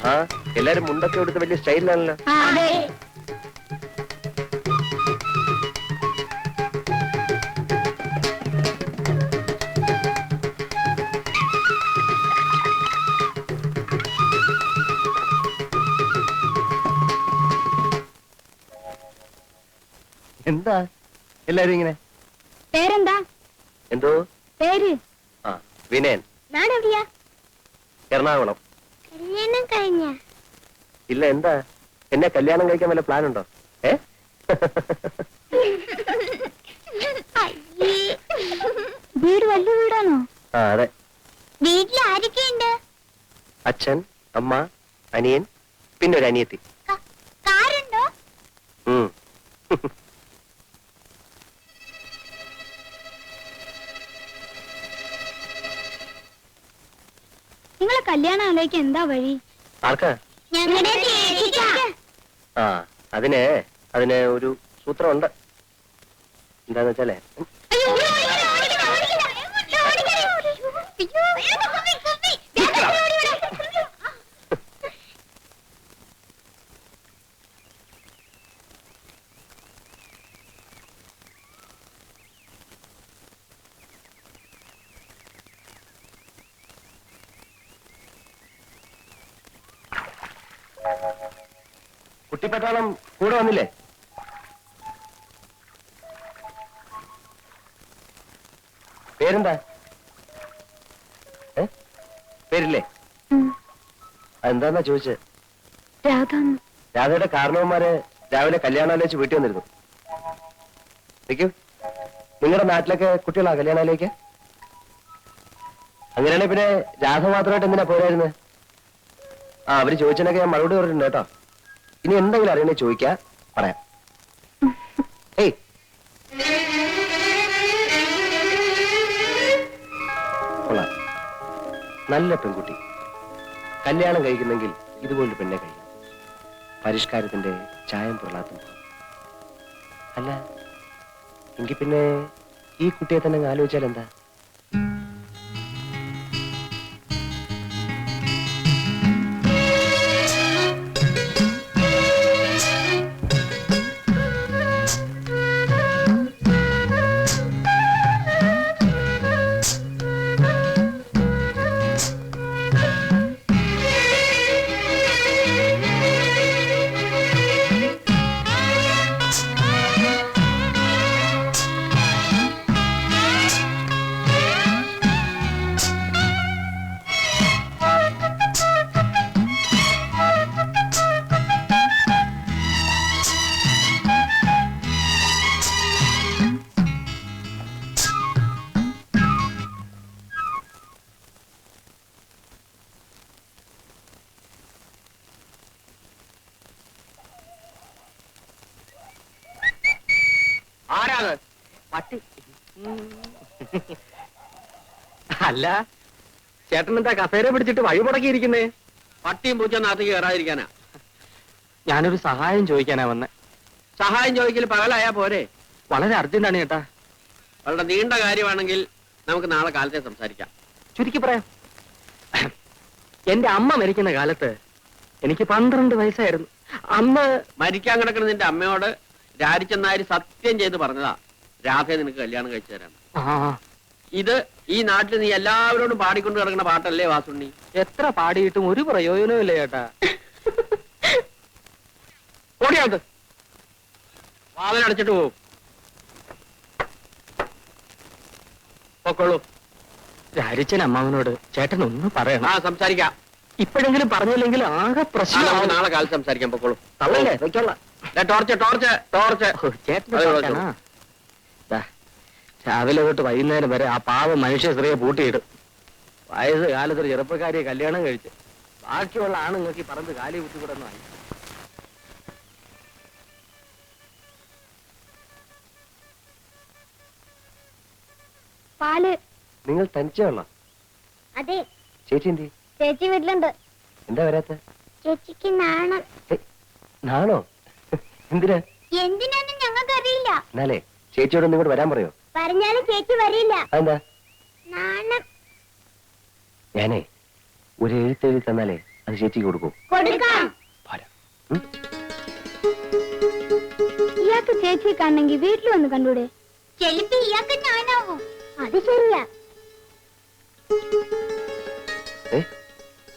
ആഹാ, എല്ലാരും മുണ്ടൊക്കെ എടുത്ത് വലിയ സ്റ്റൈലിലാണല്ലോ. എന്താ എല്ലാരും ഇങ്ങനെ? പേരെന്താ? എന്തോ പേര്? ആ, വിനയൻ. നാടെവിടെയാ? എറണാകുളം. കല്യാണം കഴിഞ്ഞ? ഇല്ല, എന്താ? എന്നെ കല്യാണം കഴിക്കാൻ വല്ല പ്ലാൻ ഉണ്ടോ? വീട് വലിയ വീടാണോ? ആ, അതെ. വീട്ടിൽ ആരൊക്കെയുണ്ട്? അച്ഛൻ, അമ്മ, അനിയൻ, പിന്നെ ഒരു അനിയത്തി. കാറുണ്ടോ? നിങ്ങളെ കല്യാണം ആലോചിക്കാൻ എന്താ വഴി? ആർക്കാ? ആ, അതിന് ഒരു സൂത്രമുണ്ട്. എന്താന്ന് വെച്ചാലേ, കുട്ടിപ്പട്ടാളം കൂടെ വന്നില്ലേ? പേരെന്താ? പേരില്ലേ? അതെന്താന്നാ ചോദിച്ചത്? രാധയുടെ കാരണവന്മാര് രാവിലെ കല്യാണാലോചിച്ച് വീട്ടിൽ വന്നിരുന്നു. നിൽക്കൂ. നിങ്ങളുടെ നാട്ടിലൊക്കെ കുട്ടികളാ കല്യാണാലോചിക്ക? അങ്ങനെയാണെ പിന്നെ രാധ മാത്രമായിട്ട് എന്തിനാ പോരായിരുന്നത്? ആ, അവര് ചോദിച്ചതിനൊക്കെ ഞാൻ മറുപടി പറഞ്ഞിട്ടുണ്ട് കേട്ടോ. ഇനി എന്തെങ്കിലും അറിയണേ ചോദിക്കാ, പറയാം. ഏയ്, കൊള്ളാം, നല്ല പെൺകുട്ടി. കല്യാണം കഴിക്കുന്നെങ്കിൽ ഇതുപോലൊരു പെണ്ണെ കഴിയും. പരിഷ്കാരത്തിന്റെ ചായം പുറലാത്തും. അല്ല, എങ്കിൽ പിന്നെ ഈ കുട്ടിയെ തന്നെ ആലോചിച്ചാൽ എന്താ? പട്ടി അല്ല, ചേട്ടൻ എന്താ കസേര പിടിച്ചിട്ട് വഴി മുടക്കിയിരിക്കുന്നേ? പട്ടിയും പൂച്ച നാട്ടിക്ക് കയറാതിരിക്കാനാ. ഞാനൊരു സഹായം ചോദിക്കാനാ വന്നെ. സഹായം ചോദിക്കൽ പകലായാ പോരെ? വളരെ അർജന്റാണ് ചേട്ടാ. വളരെ നീണ്ട കാര്യമാണെങ്കിൽ നമുക്ക് നാളെ കാലത്തെ സംസാരിക്കാം. ചുരുക്കി പറയാം. എന്റെ അമ്മ മരിക്കുന്ന കാലത്ത് എനിക്ക് 12 വയസ്സായിരുന്നു. അന്ന് മരിക്കാൻ കിടക്കുന്ന നിന്റെ അമ്മയോട് രാരിച്ചെന്നാരി സത്യം ചെയ്ത് പറഞ്ഞതാ രാധയെ നിനക്ക് കല്യാണം കഴിച്ചു തരാം. ഇത് ഈ നാട്ടിൽ നീ എല്ലാവരോടും പാടിക്കൊണ്ട് കിടക്കുന്ന പാട്ടല്ലേ വാസുണ്ണി? എത്ര പാടിയിട്ടും ഒരു പ്രയോജനവും ഇല്ല ചേട്ടാ. ഓടിയാത് വാതിലടച്ചിട്ട് പോവും. പൊക്കോളൂ. രാരിച്ചൻ അമ്മാവനോട് ചേട്ടൻ ഒന്ന് പറയണം. ആ, സംസാരിക്കാം. ഇപ്പോഴെങ്കിലും പറഞ്ഞില്ലെങ്കിൽ ആകെ പ്രശ്നം. നമുക്ക് നാളെ കാലത്ത് സംസാരിക്കാം. പൊക്കോളൂ. തള്ളല്ലേ, വെച്ചോളാം. Torch torch torch. ചേട്ടൻ രാവിലെ തൊട്ട് വൈകുന്നേരം വരെ ആ പാവം മനുഷ്യ സ്ത്രീയെ പൂട്ടിയിടും. വയസ്സ് കാലത്തൊരു ചെറുപ്പക്കാരിയെ കല്യാണം കഴിച്ച് ബാക്കിയുള്ള ആണുങ്ങൾക്ക് ഈ പറമ്പ് കാലി കുത്തിക്കൂടെന്നു ആയി. പാല്. നിങ്ങൾ തനിച്ചേ ഉള്ള? അതെ. ചേച്ചി എന്തി? ചേച്ചി വീട്ടിലുണ്ട്. എന്താ വരാത്ത? ചേച്ചിക്ക് നാണം. നാണോ? എന്തിനാ? എന്തിനാന്ന് ഞങ്ങൾക്കറിയില്ല. എന്നാലേ ചേച്ചിയോട് ഇങ്ങോട്ട് വരാൻ പറയോ? പറഞ്ഞാലും ചേച്ചി വരില്ല. അതെന്താ? നാണം. ഞാനേ ഒരു എഴുത്തെഴുതി തന്നാലേ അത് ചേച്ചിക്ക് കൊടുക്കൂ. കൊടുക്കാം. പോരാ. ഇയാൾക്ക് ചേച്ചിയെ കാണണമെങ്കിൽ വീട്ടിൽ വന്ന് കണ്ടൂടെ? ചെലപ്പോ ഇയാൾക്ക് ഞാനാവും. അത് ശരിയാ.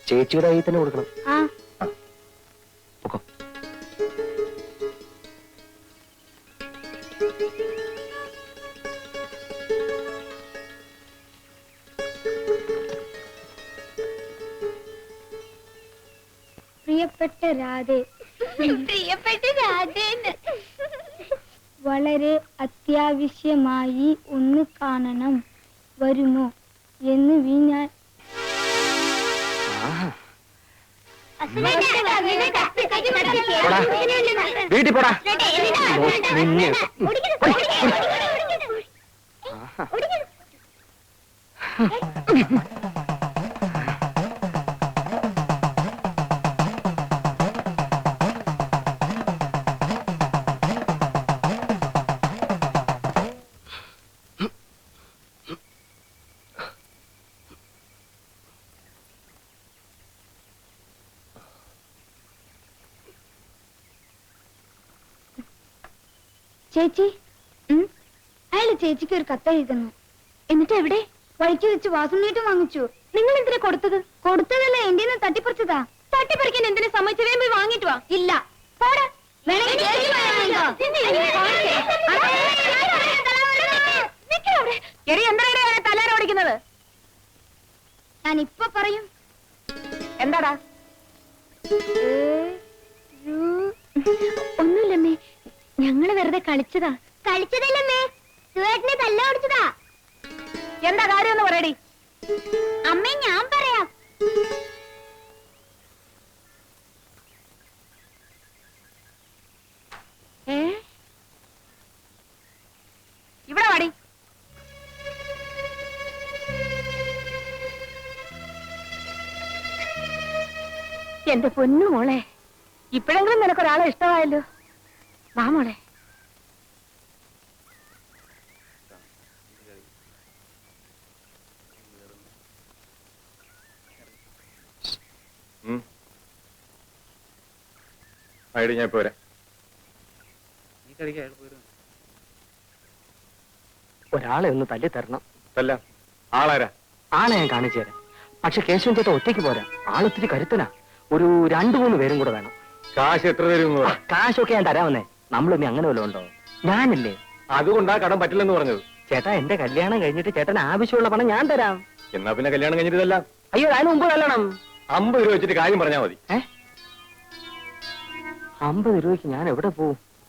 ചേച്ചിയുടെ കയ്യിൽ തന്നെ കൊടുക്കണം. ആ പൊക്കോ. പ്രിയപ്പെട്ട രാധേ, പ്രിയപ്പെട്ട രാധേന്ന് വളരെ അത്യാവശ്യമായി ഒന്ന് കാണണം, വരുമോ എന്ന് ഞാൻ വീട്ടിൽ പോടാ. നിന്നെ. ചേച്ചി, അയാള് ചേച്ചിക്ക് ഒരു കത്ത് എഴുതുന്നു. എന്നിട്ട് എവിടെ? വഴിക്ക് വെച്ച് വാസുണ്ണീട്ടും വാങ്ങിച്ചു. നിങ്ങൾ എന്തിനാ കൊടുത്തത്? കൊടുത്തതല്ല, എന്റെ നിന്ന് തട്ടിപ്പറിച്ചതാ. തട്ടിപ്പറിക്കാൻ എന്തിനാ സമ്മതിച്ചു? പോയി വാങ്ങിട്ട് വാ. ഇല്ല, പോടാ. തലാരോടിക്കുന്നത് ഞാൻ ഇപ്പൊ പറയും. എന്താടാ? ഒന്നുമില്ലമ്മേ, ഞങ്ങള് വെറുതെ കളിച്ചതാ. കളിച്ചതല്ലമ്മേ, സുവേട്ടനെ തല്ല ഓടിച്ചതാ. എന്താ കാര്യം എന്ന് പറയടി. അമ്മേ, ഞാൻ പറയാം. ഇവിടെ വാടി. എന്റെ പൊന്നു മോളെ, ഇപ്പോഴെങ്കിലും നിനക്കൊരാളെ ഇഷ്ടമായല്ലോ. വാ മോളെ. ഞാൻ പോരാ. ഒരാളെ ഒന്ന് തല്ലി തരണം. അല്ല, ആളാരാ? ആളെ ഞാൻ കാണിച്ചു തരാം. പക്ഷെ കേശവൻ ചേട്ടൻ ഒറ്റയ്ക്ക് പോരാ, ആളൊത്തിരി കരുത്തനാ. ഒരു 2-3 പേരും കൂടെ വേണം. കാശ് എത്ര തരും? കാശൊക്കെ ഞാൻ തരാമെന്നേ. നമ്മളിനി അങ്ങനെ വല്ലതും ഉണ്ടോ? ഞാനില്ലേ. അതുകൊണ്ടാ കടം പറ്റില്ലെന്ന് പറഞ്ഞത്. ചേട്ടാ, എന്റെ കല്യാണം കഴിഞ്ഞിട്ട് ചേട്ടന് ആവശ്യമുള്ള പണം ഞാൻ തരാം. എന്നാ പിന്നെ കല്യാണം കഴിഞ്ഞിട്ടല്ല. അയ്യോ, അതിന് മുമ്പ് കല്ലണം. 50 രൂപ വെച്ചിട്ട് കാര്യം പറഞ്ഞാൽ മതി. 50 രൂപയ്ക്ക് ഞാൻ എവിടെ പോവും?